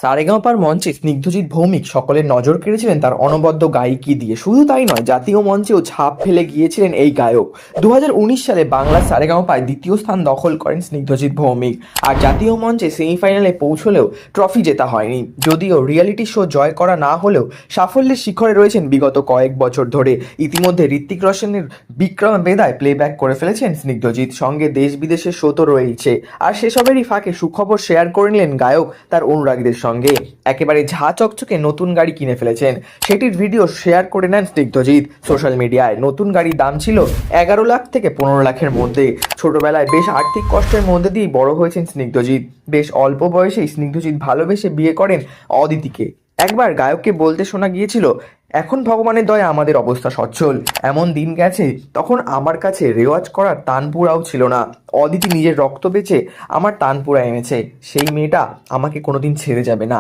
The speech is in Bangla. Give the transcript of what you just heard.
সারেগামাপার মঞ্চে স্নিগ্ধজিৎ ভৌমিক সকলের নজর কেড়েছিলেন তার অনবদ্য গায়িকী দিয়ে। শুধু তাই নয়, জাতীয় মঞ্চেও ছাপ ফেলে গিয়েছিলেন এই গায়ক। 2019 সালে বাংলার সারেগামাপায় দ্বিতীয় স্থান দখল করেন স্নিগ্ধজিৎ ভৌমিক। আর জাতীয় মঞ্চে সেমিফাইনালে পৌঁছলেও ট্রফি জেতা হয়নি। যদিও রিয়েলিটি শো জয় করা না হলেও সাফল্যের শিখরে রয়েছেন বিগত কয়েক বছর ধরে। ইতিমধ্যে ঋত্বিক রোশনের বিক্রম বেদায় প্লেব্যাক করে ফেলেছেন স্নিগ্ধজিৎ, সঙ্গে দেশ বিদেশের শো তো রয়েছে। আর সেসবেরই ফাঁকে সুখবর শেয়ার করে নিলেন গায়ক তার অনুরাগীদের সঙ্গে। একেবারে ঝা চকচকে নতুন গাড়ি কিনে ফেলেছেন, সেটির ভিডিও শেয়ার করে নেন স্নিগ্ধজিৎ সোশ্যাল মিডিয়ায়। নতুন গাড়ির দাম ছিল 11 লাখ থেকে 15 লাখের মধ্যে। ছোটবেলায় বেশ আর্থিক কষ্টের মধ্যে দিয়েই বড় হয়েছেন স্নিগ্ধজিৎ। বেশ অল্প বয়সেই স্নিগ্ধজিৎ ভালোবেসে বিয়ে করেন অদিতিকে। একবার গায়ককে বলতে শোনা গিয়েছিল, এখন ভগবানের দয়া আমাদের অবস্থা সচ্ছল। এমন দিন গেছে তখন আমার কাছে রেওয়াজ করার তানপুরাও ছিল না। অদিতি নিজের রক্ত বেচে আমার তানপুরা এনেছে। সেই মেয়েটা আমাকে কোনোদিন ছেড়ে যাবে না।